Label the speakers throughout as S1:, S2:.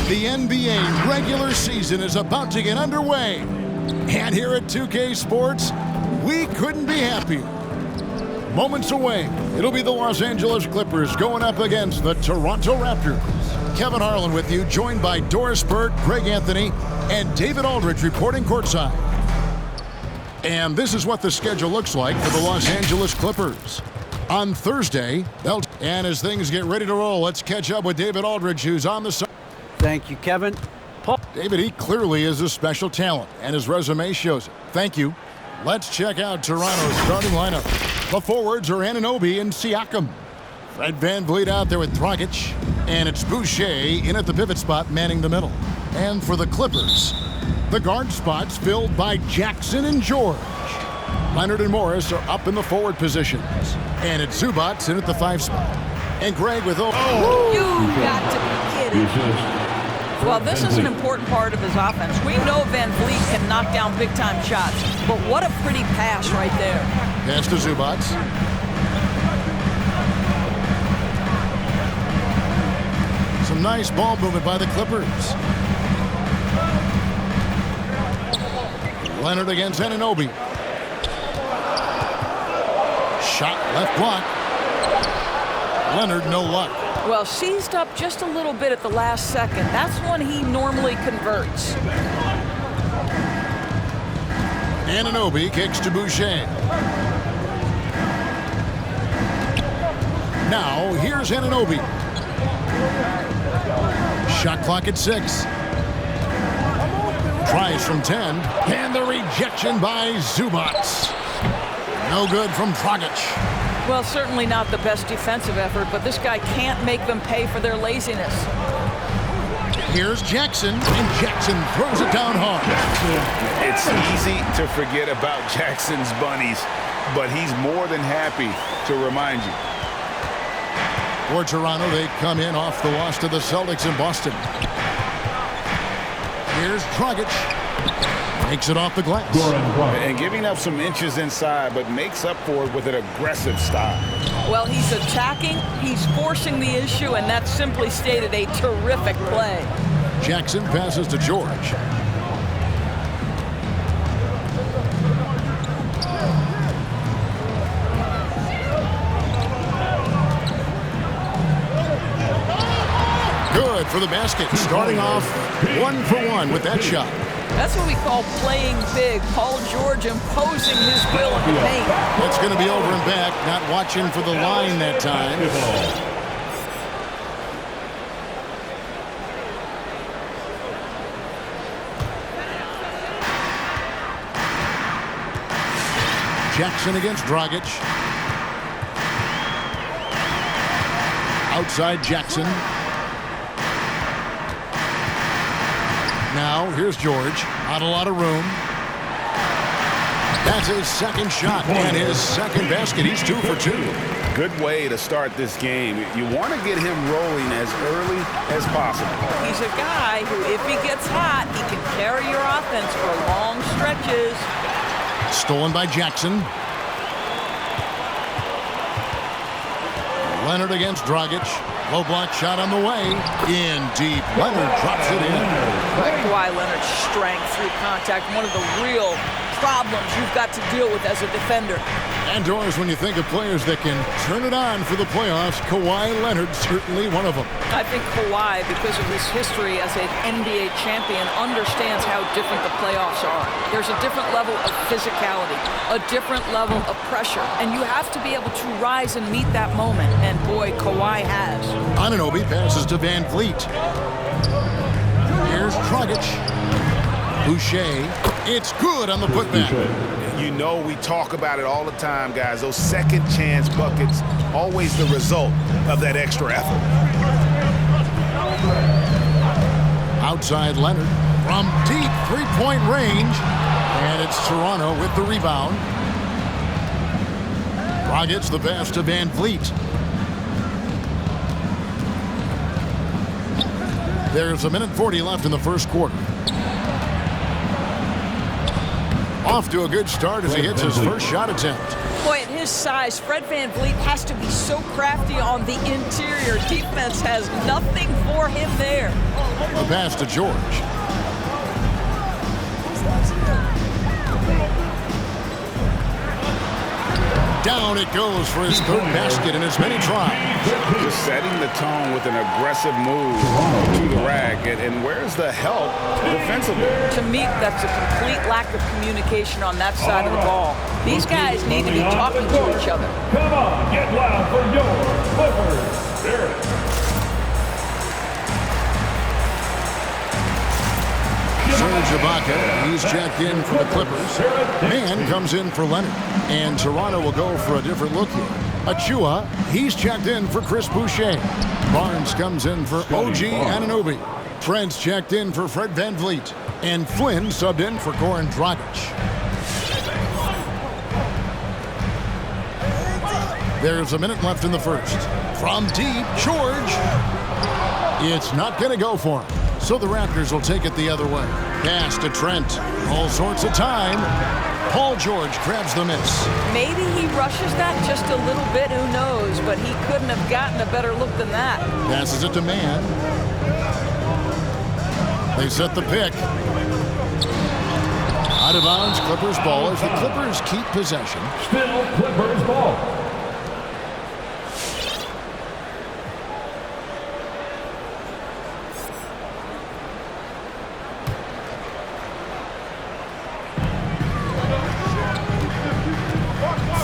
S1: The NBA regular season is about to get underway. And here at 2K Sports, we couldn't be happier. Moments away, it'll be the Los Angeles Clippers going up against the Toronto Raptors. Kevin Harlan with you, joined by Doris Burt, Greg Anthony, and David Aldridge reporting courtside. And this is what the schedule looks like for the Los Angeles Clippers. On Thursday, and as things get ready to roll, let's catch up with David Aldridge, who's on the side.
S2: Thank you, Kevin.
S1: David, he clearly is a special talent, and his resume shows it. Thank you. Let's check out Toronto's starting lineup. The forwards are Anunoby and Siakam. Fred VanVleet out there with Dragic, and it's Boucher in at the pivot spot, manning the middle. And for the Clippers, the guard spots filled by Jackson and George. Leonard and Morris are up in the forward positions. And it's Zubac in at the 5 spot. And Greg with
S3: You got to be kidding. Well, this is an important part of his offense. We know VanVleet can knock down big-time shots, but what a pretty pass right there.
S1: Pass to Zubac. Some nice ball movement by the Clippers. Leonard against Anunoby. Shot left block. Leonard, no luck.
S3: Well, seized up just a little bit at the last second. That's when he normally converts.
S1: Anunoby kicks to Boucher. Now, here's Anunoby. Shot clock at 6. Tries from 10. And the rejection by Zubac. No good from Dragic.
S3: Well, certainly not the best defensive effort, but this guy can't make them pay for their laziness.
S1: Here's Jackson, and Jackson throws it down hard.
S4: It's easy to forget about Jackson's bunnies, but he's more than happy to remind you.
S1: For Toronto, they come in off the loss to the Celtics in Boston. Here's Dragic. Makes it off the glass.
S4: And giving up some inches inside, but makes up for it with an aggressive stop.
S3: Well, he's attacking, he's forcing the issue, and that's simply stated a terrific play.
S1: Jackson passes to George. Good for the basket. Starting off 1-for-1 with that shot.
S3: That's what we call playing big. Paul George imposing his will in the paint.
S1: That's going to be over and back. Not watching for the line that time. Jackson against Dragic. Outside Jackson. Now, here's George. Not a lot of room. That's his second shot and his second basket. He's 2 for 2.
S4: Good way to start this game. You want to get him rolling as early as possible.
S3: He's a guy who, if he gets hot, he can carry your offense for long stretches.
S1: Stolen by Jackson. Leonard against Dragic. Low block shot on the way. In deep. Leonard drops it in.
S3: Kawhi Leonard's strength through contact, one of the real problems you've got to deal with as a defender.
S1: And Doris, when you think of players that can turn it on for the playoffs, Kawhi Leonard certainly one of them.
S3: I think Kawhi, because of his history as an NBA champion, understands how different the playoffs are. There's a different level of physicality, a different level of pressure, and you have to be able to rise and meet that moment, and boy, Kawhi has.
S1: Anunoby passes to VanVleet. Here's Dragic. Boucher. It's good on the putback.
S4: You know we talk about it all the time, guys. Those second chance buckets, always the result of that extra effort.
S1: Outside Leonard from deep three-point range. And it's Toronto with the rebound. Dragic the pass to VanVleet. There's 1:40 left in the first quarter. Off to a good start as he hits his first shot attempt.
S3: Boy, at his size, Fred VanVleet has to be so crafty on the interior. Defense has nothing for him there.
S1: The The pass to George. Down it goes for his third basket in as many tries.
S4: Just setting the tone with an aggressive move to the rack. And where's the help defensively?
S3: To me, that's a complete lack of communication on that side of the ball. These guys need to be talking to each other.
S2: Come on, get loud for your Clippers. Derek.
S1: Serge Ibaka, he's checked in for the Clippers. Man comes in for Leonard. And Toronto will go for a different look here. Achua, he's checked in for Chris Boucher. Barnes comes in for OG Anunoby. Trent's checked in for Fred VanVleet. And Flynn subbed in for Goran Dragic. There's a minute left in the first. From deep, George. It's not going to go for him. So the Raptors will take it the other way. Pass to Trent. All sorts of time. Paul George grabs the miss.
S3: Maybe he rushes that just a little bit, who knows, but he couldn't have gotten a better look than that.
S1: Passes it to Man. They set the pick. Out of bounds, Clippers ball as the Clippers keep possession.
S2: Still Clippers ball.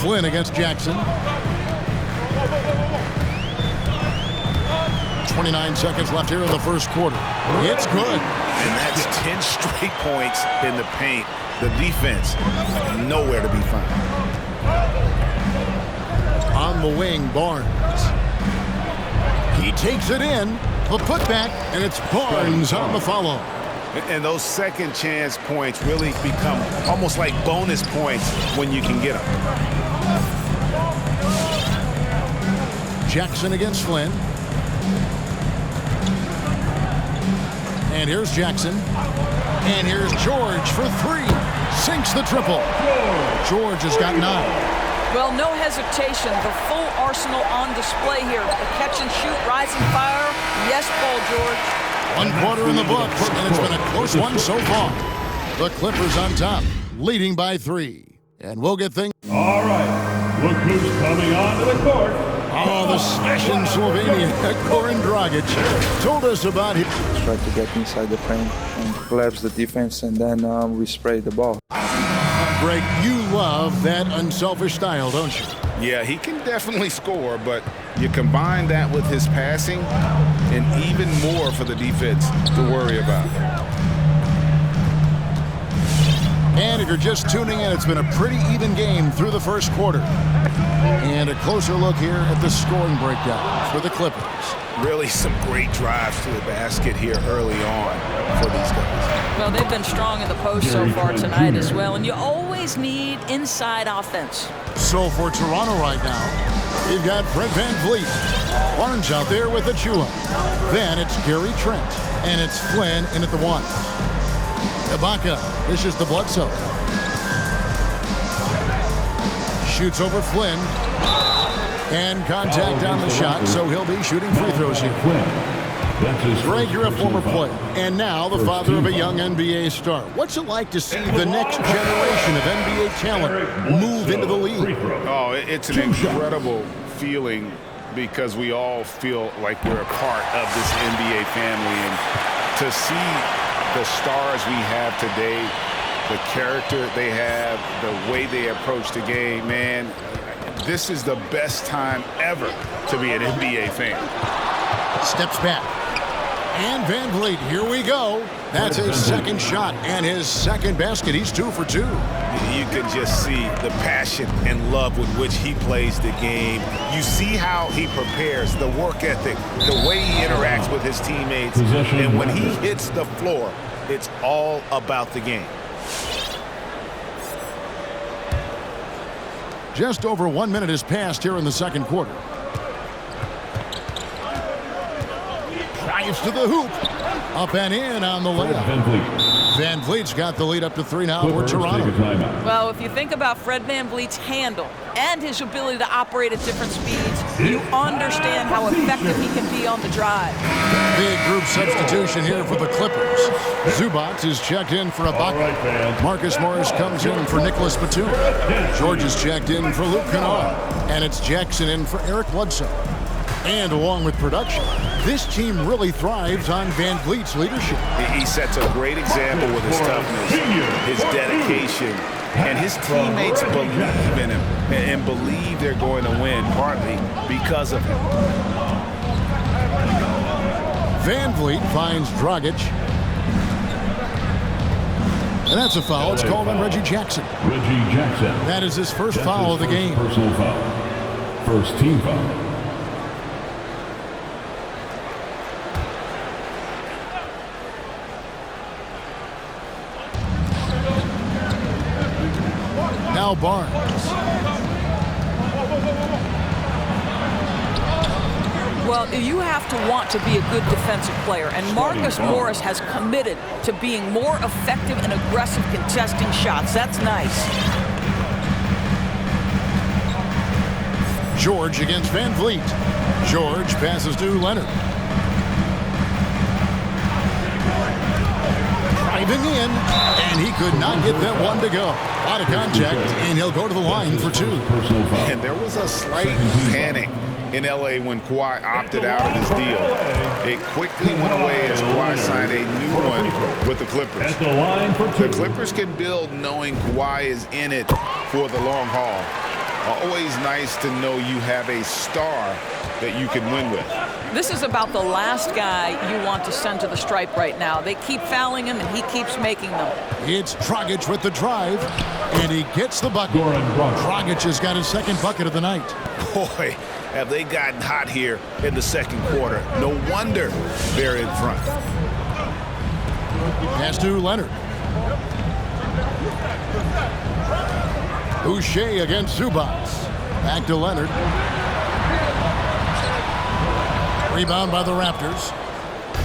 S1: Flynn against Jackson. 29 seconds left here in the first quarter. It's good.
S4: And that's 10 straight points in the paint. The defense, nowhere to be found.
S1: On the wing, Barnes. He takes it in. The putback, and it's Barnes on the follow.
S4: And those second chance points really become almost like bonus points when you can get them.
S1: Jackson against Flynn. And here's Jackson. And here's George for three. Sinks the triple. George has got 9.
S3: Well, no hesitation. The full arsenal on display here. The catch and shoot, rising fire. Yes, Paul George.
S1: 1 quarter in the books, and it's been a close one so far. The Clippers on top, leading by 3. And we'll get things.
S2: All right, look who's coming onto the court.
S1: Oh, the smashing Slovenian, Goran Dragic, told us about him.
S5: Try to get inside the frame and collapse the defense, and then we spray the ball.
S1: Greg, you love that unselfish style, don't you?
S4: Yeah, he can definitely score, but you combine that with his passing, and even more for the defense to worry about.
S1: And if you're just tuning in, it's been a pretty even game through the first quarter. And a closer look here at the scoring breakdown for the Clippers.
S4: Really some great drives to the basket here early on for these guys.
S3: Well, they've been strong in the post so far tonight as well, and you always need inside offense.
S1: So for Toronto right now, you've got Fred VanVleet. Barnes out there with Achua. Then it's Gary Trent. And it's Flynn in at the 1. Ibaka dishes the Bledsoe. Shoots over Flynn. And contact on the shot, so he'll be shooting free throws here. Greg, you're a former player, and now the father of a young NBA star. What's it like to see the next generation of NBA talent move into the league?
S4: Oh, it's an incredible feeling because we all feel like we're a part of this NBA family. And to see the stars we have today, the character they have, the way they approach the game, man, this is the best time ever to be an NBA fan.
S1: Steps back. And VanVleet, here we go. That's his second shot and his second basket. He's 2 for 2.
S4: You can just see the passion and love with which he plays the game. You see how he prepares, the work ethic, the way he interacts with his teammates. And when he hits the floor, it's all about the game.
S1: Just over 1 minute has passed here in the second quarter. Drives to the hoop. Up and in on the layup. Van Vliet's got the lead up to 3 now for Toronto.
S3: Well, if you think about Fred Van Vliet's handle and his ability to operate at different speeds, you understand how effective he can be on the drive.
S1: Big group substitution here for the Clippers. Zubac is checked in for a bucket. Marcus Morris comes in for Nicholas Batum. George is checked in for Luke Kennard. And it's Jackson in for Eric Bledsoe. And along with production, this team really thrives on Van Vliet's leadership.
S4: He sets a great example with his toughness, his dedication, and his teammates believe in him and believe they're going to win, partly because of him.
S1: Van Vliet finds Dragic. And that's a foul. It's called on Reggie Jackson.
S2: Reggie Jackson.
S1: That is his first foul of the game.
S2: Personal foul. First team foul.
S1: Now Barnes.
S3: Well, you have to want to be a good defensive player, and Marcus Morris has committed to being more effective and aggressive contesting shots. That's nice.
S1: George against Van Vliet. George passes to Leonard. Driving in, and he could not get that one to go. Out of contact, and he'll go to the line for 2.
S4: And there was a slight panic in L.A. when Kawhi opted out of his deal. It quickly went away as Kawhi signed a new one with the Clippers. The Clippers can build knowing Kawhi is in it for the long haul. Always nice to know you have a star that you can win with.
S3: This is about the last guy you want to send to the stripe right now. They keep fouling him, and he keeps making them.
S1: It's Dragic with the drive, and he gets the bucket. Dragic has got his second bucket of the night.
S4: Boy, have they gotten hot here in the second quarter. No wonder they're in front.
S1: Pass to Leonard. Boucher against Zubac. Back to Leonard. Rebound by the Raptors.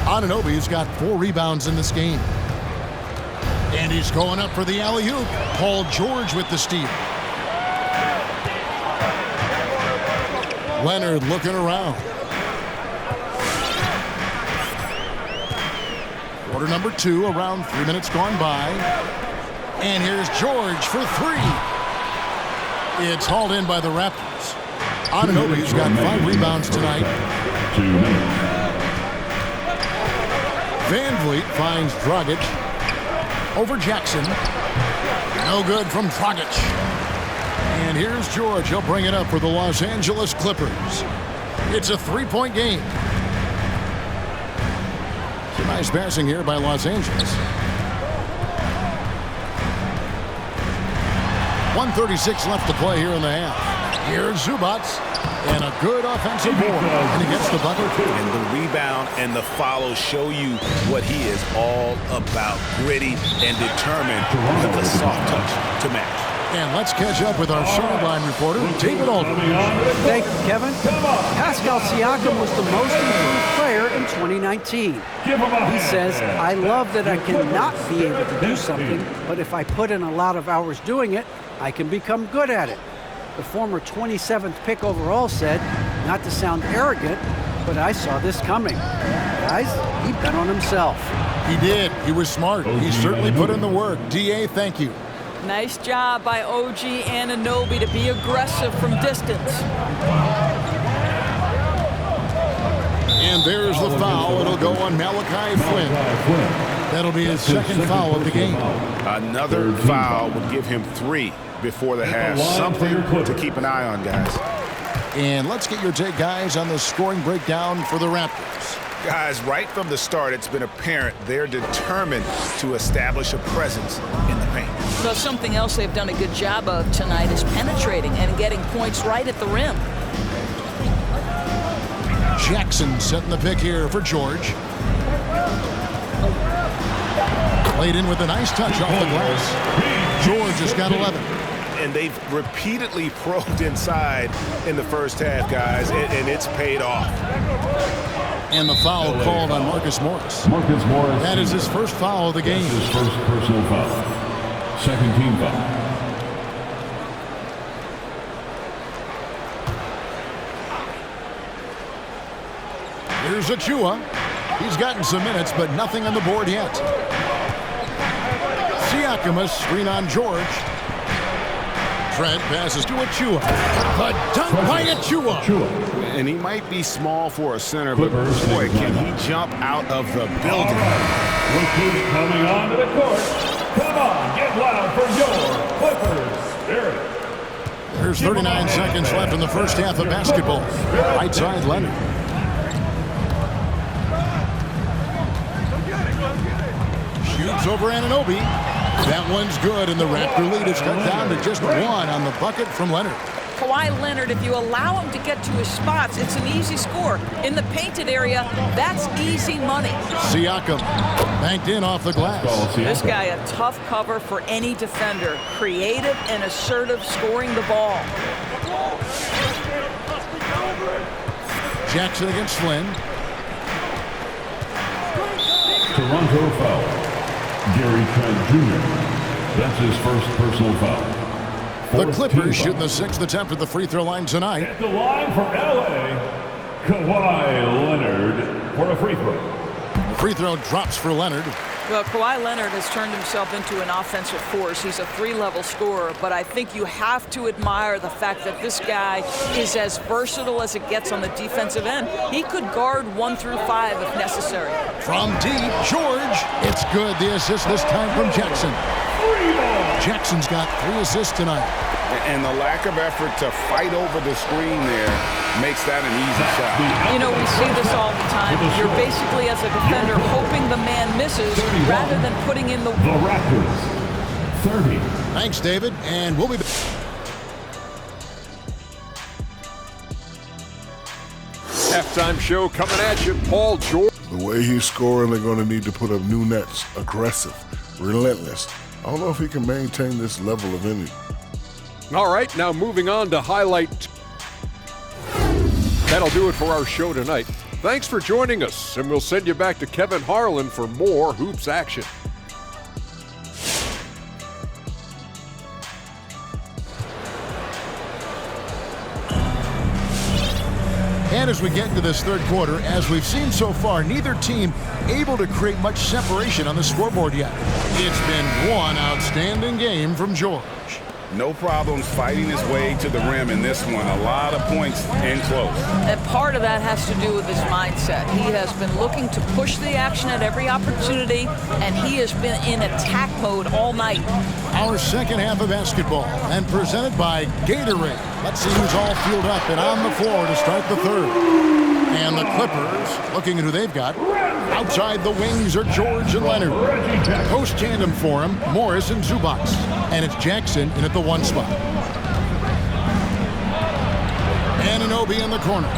S1: Anunoby's got 4 rebounds in this game. And he's going up for the alley-oop. Paul George with the steal. Leonard looking around. Quarter number 2, around 3 minutes gone by. And here's George for 3. It's hauled in by the Raptors. Anunoby's got 5 rebounds tonight.
S2: 2 minutes.
S1: Van Vliet finds Dragic. Over Jackson. No good from Dragic. And here's George. He'll bring it up for the Los Angeles Clippers. It's a 3-point game. Some nice passing here by Los Angeles. 1:36 left to play here in the half. Here's Zubac. And a good offensive board. And he gets the bucket.
S4: And the rebound and the follow show you what he is all about. Gritty and determined with a soft touch to match.
S1: And let's catch up with our sideline reporter, David Aldridge.
S6: Thank you, Kevin. Pascal Siakam was the most improved player in 2019. He says, I love that I cannot be able to do something, but if I put in a lot of hours doing it, I can become good at it. The former 27th pick overall said, not to sound arrogant, but I saw this coming. Guys, he bet on himself.
S1: He did. He was smart. He certainly put in the work. D.A., thank you.
S3: Nice job by OG Anunoby to be aggressive from distance.
S1: And there's the foul. It'll go on Malachi Flynn. That'll be his second foul of the game.
S4: Another foul would give him 3 before the half. Something to keep an eye on, guys.
S1: And let's get your take, guys, on the scoring breakdown for the Raptors.
S4: Guys, right from the start, it's been apparent they're determined to establish a presence in the paint.
S3: So something else they've done a good job of tonight is penetrating and getting points right at the rim.
S1: Jackson setting the pick here for George. Played in with a nice touch off the glass. George has got 11.
S4: And they've repeatedly probed inside in the first half, guys, and it's paid off.
S1: And the foul called on Marcus Morris.
S2: Marcus Morris.
S1: That is his first foul of the game.
S2: His first personal foul. Second team foul.
S1: Here's Achua. He's gotten some minutes, but nothing on the board yet. Siakam, a screen on George. Trent passes to Achua. The dunk by Achua.
S4: And he might be small for a center, but boy, can he jump out of the building.
S2: Rookie coming onto the court. Come on, get loud for your Clippers Spirit.
S1: There's 39 seconds left in the first half of basketball. Right side, Leonard. Shoots over Anunoby. That one's good, and the Raptor lead is cut down to just one on the bucket from Leonard.
S3: Kawhi Leonard, if you allow him to get to his spots, it's an easy score. In the painted area, that's easy money.
S1: Siakam banked in off the glass.
S3: This guy, a tough cover for any defender. Creative and assertive scoring the ball.
S1: Jackson against Flynn.
S2: Toronto foul. Gary Trent Jr. That's his first personal foul.
S1: The Clippers shooting the sixth attempt at the free throw line tonight.
S2: At the line for LA, Kawhi Leonard for a free throw.
S1: The free throw drops for Leonard.
S3: Well, Kawhi Leonard has turned himself into an offensive force. He's a three-level scorer, but I think you have to admire the fact that this guy is as versatile as it gets on the defensive end. He could guard 1 through 5 if necessary.
S1: From deep, George. It's good. The assist this time from Jackson. Jackson's got 3 assists tonight.
S4: And the lack of effort to fight over the screen there makes that an easy shot.
S3: You know, we see this all the time. You're basically, as a defender, hoping the man misses rather than putting in the
S2: Raptors, 30.
S1: Thanks, David, and we'll be back.
S7: Halftime show coming at you, Paul George.
S8: The way he's scoring, they're going to need to put up new nets. Aggressive, relentless. I don't know if he can maintain this level of energy.
S7: All right, now moving on to highlight. That'll do it for our show tonight. Thanks for joining us, and we'll send you back to Kevin Harlan for more hoops action.
S1: And as we get into this third quarter, as we've seen so far, neither team able to create much separation on the scoreboard yet. It's been one outstanding game from George.
S4: No problems fighting his way to the rim in this one. A lot of points and close.
S3: And part of that has to do with his mindset. He has been looking to push the action at every opportunity, and he has been in attack mode all night.
S1: Our second half of basketball, and presented by Gatorade. Let's see who's all fueled up and on the floor to start the third. And the Clippers, looking at who they've got. Outside the wings are George and Leonard. Post tandem for him, Morris and Zubac. And it's Jackson in at the 1 spot. Anunoby in the corner.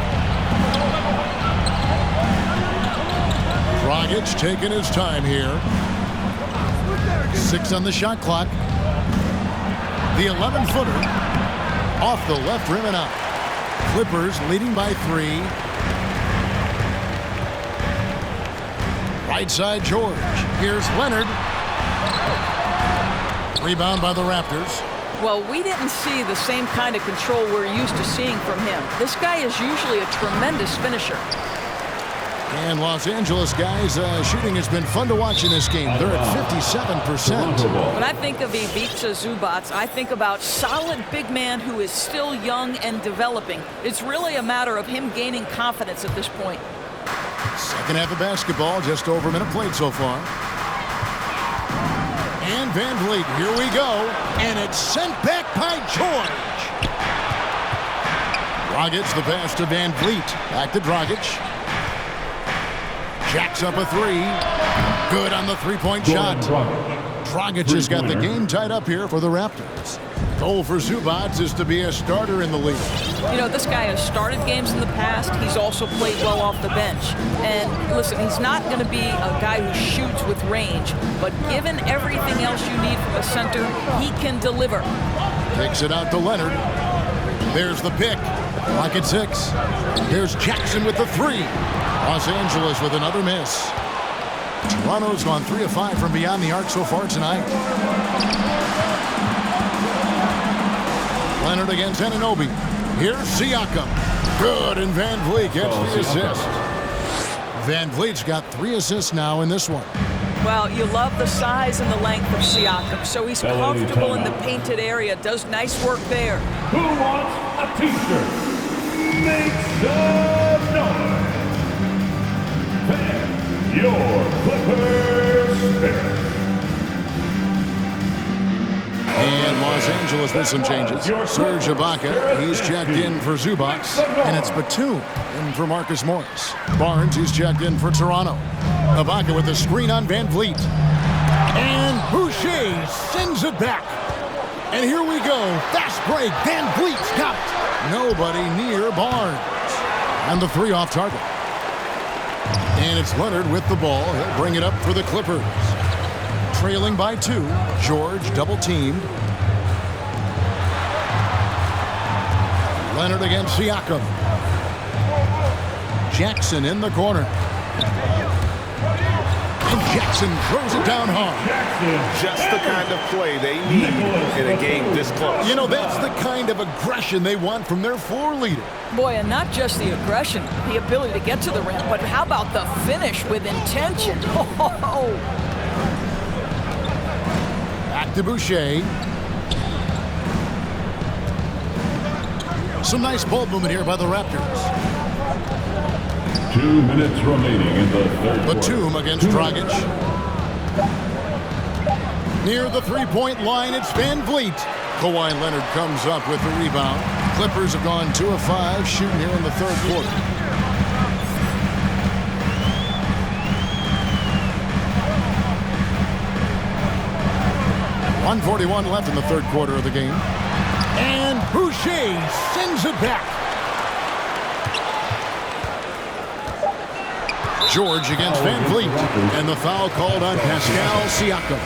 S1: Dragic taking his time here. 6 on the shot clock. The 11-footer off the left rim and out. Clippers leading by 3. Right side, George. Here's Leonard. Rebound by the Raptors.
S3: Well, we didn't see the same kind of control we're used to seeing from him. This guy is usually a tremendous finisher.
S1: And Los Angeles guys, shooting has been fun to watch in this game. They're at 57%.
S3: When I think of Ivica Zubac, I think about solid big man who is still young and developing. It's really a matter of him gaining confidence at this point.
S1: Second half of basketball, just over a minute played so far. And Van Vliet, here we go. And it's sent back by George. Dragic, the pass to Van Vliet. Back to Dragic. Jacks up a 3. Good on the three-point shot. Dragic has got the game tied up here for the Raptors. Goal for Zubac is to be a starter in the league.
S3: You know, this guy has started games in the past. He's also played well off the bench. And listen, he's not going to be a guy who shoots with range, but given everything else you need from a center, he can deliver.
S1: Takes it out to Leonard. There's the pick. Clock at 6. There's Jackson with the 3. Los Angeles with another miss. Toronto's gone 3 of 5 from beyond the arc so far tonight. Leonard against Anunoby. Here's Siakam. Good, and Van Vliet gets the assist. Van Vliet's got 3 assists now in this one.
S3: Well, you love the size and the length of Siakam, so he's comfortable in the painted area, does nice work there.
S2: Who wants a t-shirt? Make some noise. Fan your Clippers spirit.
S1: And Los Angeles with some changes. Serge Ibaka, he's checked in for Zubac. And it's Batum in for Marcus Morris. Barnes, he's checked in for Toronto. Ibaka with a screen on Van Vliet. And Boucher sends it back. And here we go. Fast break. Van Vliet's got it. Nobody near Barnes. And the 3 off target. And it's Leonard with the ball. He'll bring it up for the Clippers. Trailing by 2. George double-teamed. Leonard against Siakam. Jackson in the corner. And Jackson throws it down hard.
S4: Just the kind of play they need in a game this close.
S1: You know, that's the kind of aggression they want from their floor leader.
S3: Boy, and not just the aggression, the ability to get to the rim, but how about the finish with intention? Oh.
S1: Back to Boucher. Some nice ball movement here by the Raptors.
S2: 2 minutes remaining in the third quarter.
S1: Batum against Dragic. Near the three-point line, it's Van Vliet. Kawhi Leonard comes up with the rebound. Clippers have gone 2 of 5 shooting here in the third quarter. .141 left in the third quarter of the game. And Boucher sends it back. George against Van Vliet. And the foul called on Pascal Siakam.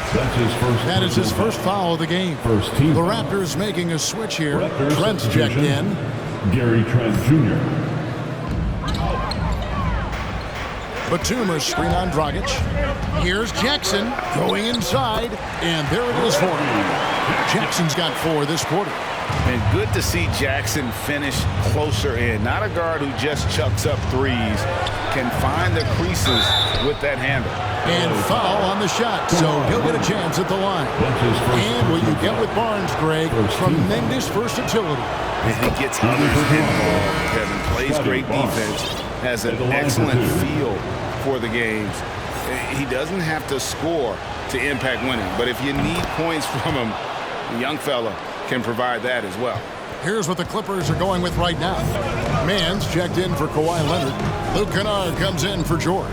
S1: That is his first foul of the game. The Raptors making a switch here. Trent's checked in.
S2: Gary Trent Jr.
S1: Batum screen on Dragic. Here's Jackson going inside, and there it is for him. Jackson's got 4 this quarter.
S4: And good to see Jackson finish closer in. Not a guard who just chucks up threes. Can find the creases with that handle.
S1: And foul on the shot, so he'll get a chance at the line. And what you get with Barnes, Greg, tremendous versatility.
S4: And he gets others involved. Kevin plays great defense, has an excellent feel for the games. He doesn't have to score to impact winning, but if you need points from him, the young fella can provide that as well.
S1: Here's what the Clippers are going with right now. Mann's checked in for Kawhi Leonard. Luke Kennard comes in for George.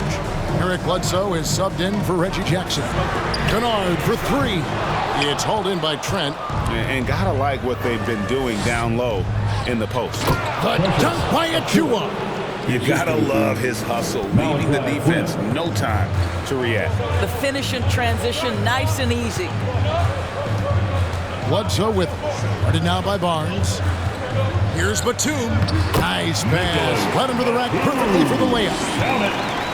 S1: Eric Bledsoe is subbed in for Reggie Jackson. Kennard for 3. It's hauled in by Trent.
S4: And gotta like what they've been doing down low in the post.
S1: The dunk by Achua.
S4: You gotta love his hustle, leaving the defense no time to react.
S3: The finish and transition, nice and easy.
S1: Bledsoe with it. Guarded now by Barnes. Here's Batum. Nice pass. Led him to the rack perfectly for the layup.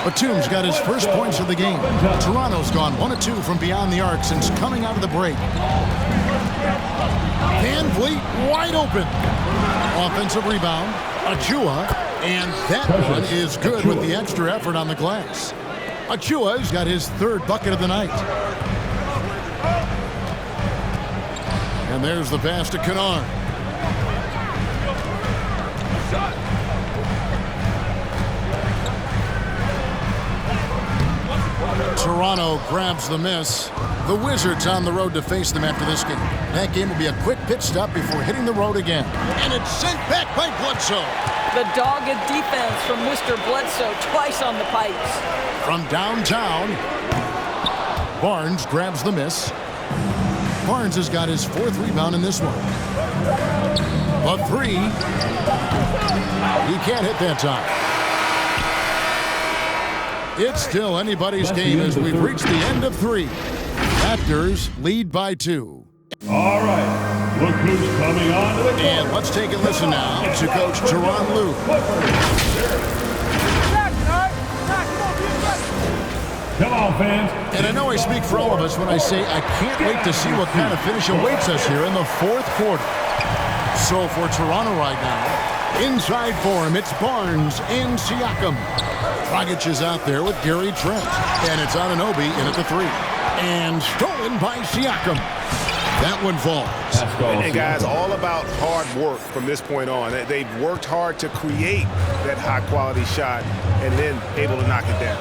S1: Batum's got his first points of the game. Toronto's gone 1 of 2 from beyond the arc since coming out of the break. Van Vliet wide open. Offensive rebound. Achua. And that one is good with the extra effort on the glass. Achua's got his 3rd bucket of the night. And there's the pass to Kennard. Toronto grabs the miss. The Wizards on the road to face them after this game. That game will be a quick pit stop before hitting the road again. And it's sent back by Bledsoe.
S3: The dogged defense from Mr. Bledsoe twice on the pipes.
S1: From downtown, Barnes grabs the miss. Barnes has got his 4th rebound in this one. A 3. He can't hit that time. It's still anybody's game as we've reached the end of 3. Raptors lead by 2.
S2: All right, look who's coming on to the court.
S1: And let's take a listen now to Coach Teron Lue.
S2: Come on, fans.
S1: And I know I speak for all of us when I say I can't wait to see what kind of finish awaits us here in the fourth quarter. So for Toronto right now, inside for him, it's Barnes and Siakam. Dragic is out there with Gary Trent. And it's Anunoby in at the 3. And stolen by Siakam. That one falls.
S4: And guys, all about hard work from this point on. They've worked hard to create that high-quality shot and then able to knock it down.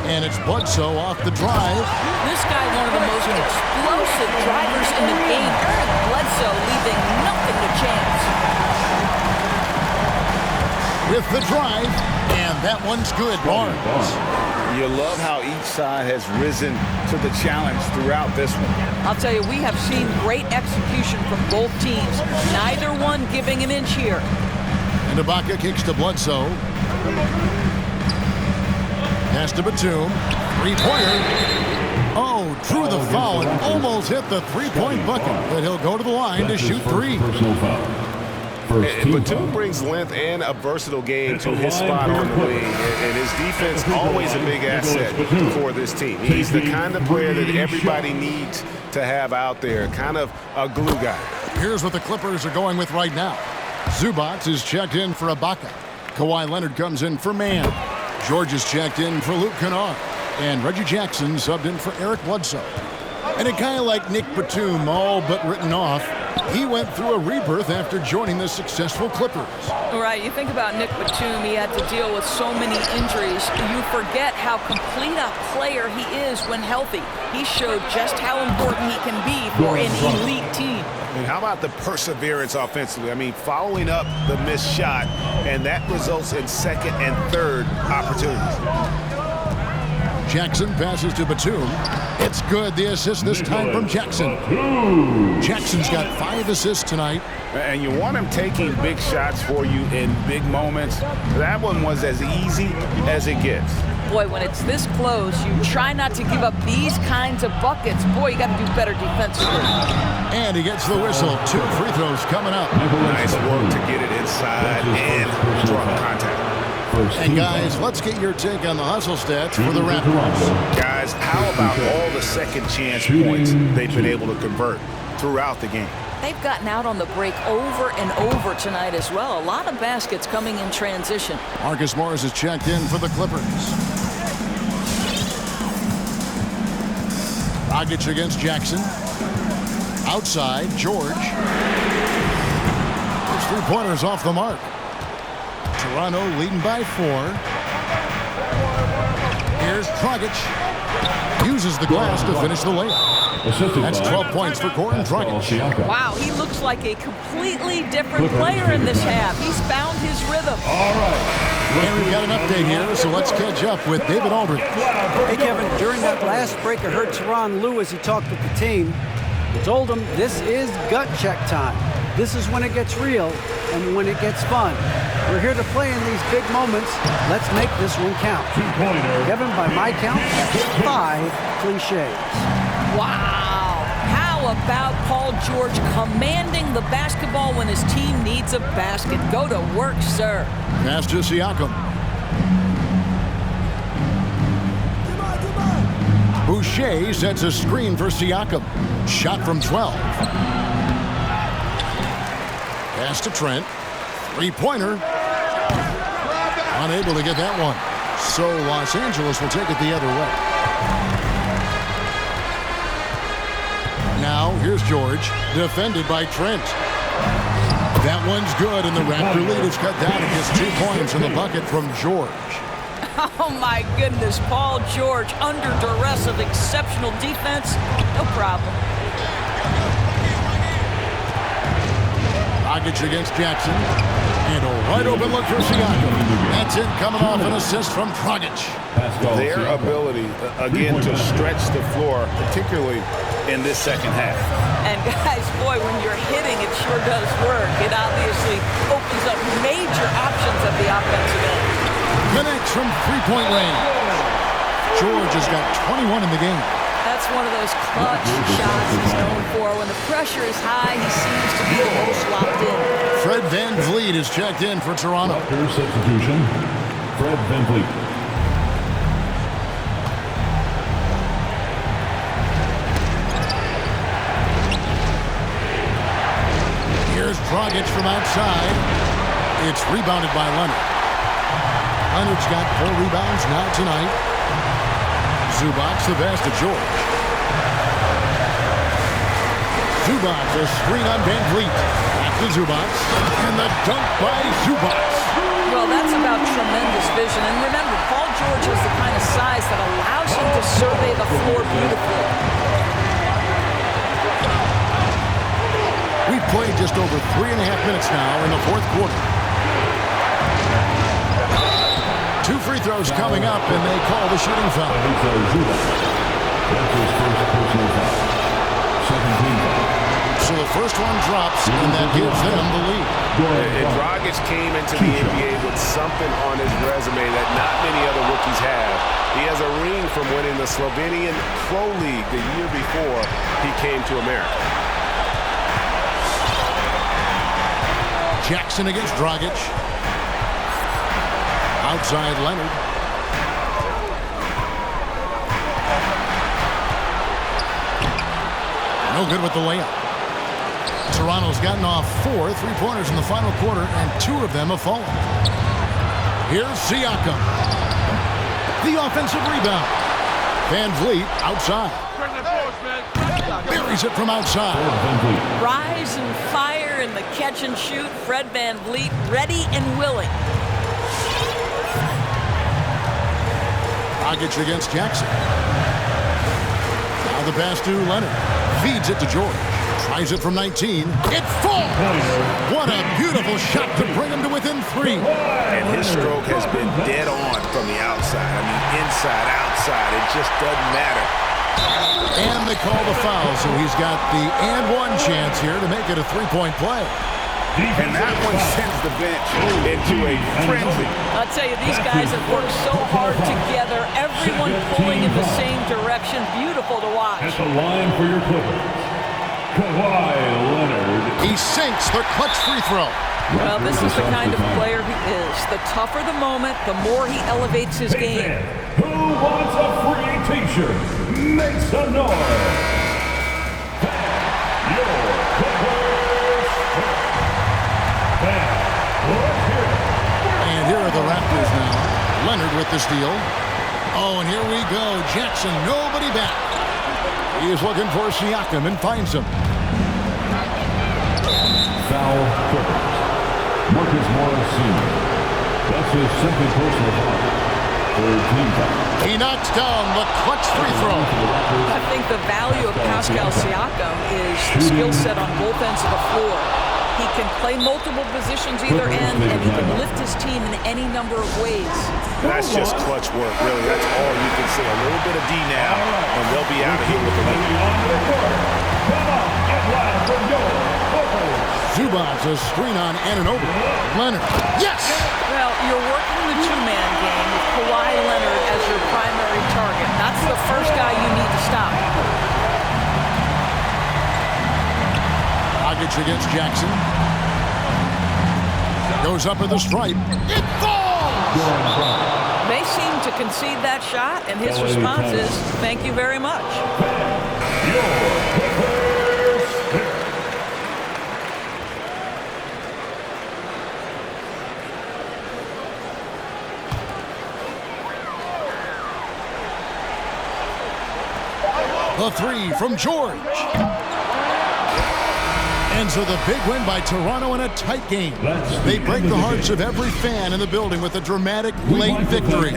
S1: And it's Bledsoe off the drive.
S3: This guy, one of the most explosive drivers in the game. Eric Bledsoe leaving nothing to chance.
S1: With the drive, and that one's good. Barnes.
S4: You love how each side has risen to the challenge throughout this one.
S3: I'll tell you, we have seen great execution from both teams. Neither one giving an inch here.
S1: And Ibaka kicks to Bledsoe. Pass to Batum. Three-pointer. Oh, drew the foul and almost hit the three-point bucket. But he'll go to the line to shoot 3.
S4: Batum brings length and a versatile game to his spot on the wing, and his defense always a big asset for this team. He's the kind of player that everybody needs to have out there, kind of a glue guy.
S1: Here's what the Clippers are going with right now. Zubac is checked in for Ibaka. Kawhi Leonard comes in for Mann. George is checked in for Luke Kennard. And Reggie Jackson subbed in for Eric Bledsoe. And a guy like Nick Batum, all but written off, he went through a rebirth after joining the successful Clippers.
S3: Right, you think about Nick Batum, he had to deal with so many injuries. You forget how complete a player he is when healthy. He showed just how important he can be for an elite team.
S4: And how about the perseverance offensively? I mean, following up the missed shot, and that results in second and third opportunities.
S1: Jackson passes to Batum. It's good. The assist this time from Jackson. Jackson's got 5 assists tonight.
S4: And you want him taking big shots for you in big moments. That one was as easy as it gets.
S3: Boy, when it's this close, you try not to give up these kinds of buckets. Boy, you got to do better defensively.
S1: And he gets the whistle. 2 free throws coming up.
S4: Nice work to get it inside and draw contact.
S1: And guys, let's get your take on the hustle stats for the Raptors.
S4: Guys, how about all the second chance points they've been able to convert throughout the game?
S3: They've gotten out on the break over and over tonight as well. A lot of baskets coming in transition.
S1: Marcus Morris is checked in for the Clippers. Dragic against Jackson. Outside, George. His 3-pointers off the mark. Toronto leading by 4. Here's Dragic. Uses the glass to finish the layup. That's 12 points for Goran Dragic.
S3: Wow, he looks like a completely different player in this half. He's found his rhythm.
S2: All right.
S1: And we've got an update here, so let's catch up with David Aldridge.
S6: Hey, Kevin, during that last break, I heard Tyronn Lue as he talked with the team. He told them this is gut check time. This is when it gets real and when it gets fun. We're here to play in these big moments. Let's make this one count. Kevin, by my count, that's 5 cliches.
S3: Wow. How about Paul George commanding the basketball when his team needs a basket? Go to work, sir.
S1: Pass to Siakam. Boucher sets a screen for Siakam. Shot from 12. Pass to Trent. 3-pointer. Unable to get that one. So Los Angeles will take it the other way. Now here's George, defended by Trent. That one's good, and the Raptor lead is cut down. It gets 2 points in the bucket from George.
S3: Oh my goodness, Paul George under duress of exceptional defense. No problem.
S1: Dragic against Jackson. And a wide open look for Siakam. That's it, coming off an assist from Dragic.
S4: Their ability, again, to stretch the floor, particularly in this second half.
S3: And guys, boy, when you're hitting, it sure does work. It obviously opens up major options at the offensive end.
S1: Connects from 3-point range. George has got 21 in the game.
S3: That's one of those clutch shots he's known for. When the pressure is high, he seems to be the most locked in.
S1: Fred VanVleet is checked in for Toronto.
S2: Substitution. Fred VanVleet.
S1: Here's Dragic from outside. It's rebounded by Leonard. Leonard's got 4 rebounds now tonight. Zubac the pass to George. Zubac, a screen on VanVleet. Back to Zubac. And the dunk by Zubac.
S3: Well, that's about tremendous vision. And remember, Paul George has the kind of size that allows him to survey the floor beautifully.
S1: We've played just over 3.5 minutes now in the fourth quarter. 2 free throws coming up, and they call the shooting foul.
S2: That's his first personal foul. 17 foul.
S1: So the first one drops, and that gives them the lead.
S4: And Dragic came into the NBA with something on his resume that not many other rookies have. He has a ring from winning the Slovenian Pro League the year before he came to America.
S1: Jackson against Dragic. Outside Leonard. No good with the layup. Toronto's gotten off 4 3-pointers in the final quarter, and 2 of them have fallen. Here's Siakam. The offensive rebound. VanVleet outside. Buries it from outside.
S3: Rise and fire in the catch and shoot. Fred VanVleet ready and willing.
S1: Dragic against Jackson. Now the pass to Leonard. Feeds it to George. Tries it from 19. It falls! What a beautiful shot to bring him to within 3.
S4: And his stroke has been dead on from the outside. I mean, inside, outside. It just doesn't matter.
S1: And they call the foul, so he's got the and 1 chance here to make it a 3-point play.
S4: And that one sends the bench into a frenzy.
S3: I'll tell you, these guys have worked so hard together. Everyone pulling in the same direction. Beautiful to watch.
S2: At the line for your Clippers, Kawhi Leonard.
S1: He sinks the clutch free throw.
S3: Well, this is the kind of player he is. The tougher the moment, the more he elevates his game.
S2: Who wants a free T-shirt? Make some noise. Your Clippers.
S1: And here are the Raptors now. Leonard with the steal. Oh, and here we go. Jackson, nobody back. He is looking for Siakam and finds him.
S2: Foul Clippers. Marcus Morris Sr. That's his second personal foul. Third team foul.
S1: He knocks down the clutch free throw.
S3: I think the value of Pascal Siakam is the skill set on both ends of the floor. He can play multiple positions either end, and he can lift his team in any number of ways.
S4: That's just clutch work, really. That's all you can say. A little bit of D now, and they'll be out of here with the lead.
S2: Come on, get loud for your Clippers.
S1: Zubac, a screen on Anunoby. Leonard. Yes!
S3: Well, you're working the 2-man game with Kawhi Leonard as your primary target. That's the first guy you need to stop.
S1: Dragic against Jackson. Goes up at the stripe. It falls!
S3: They seem to concede that shot, and his response is, thank you very much.
S1: The 3 from George. And so the big win by Toronto in a tight game. They break the hearts of every fan in the building with a dramatic late victory.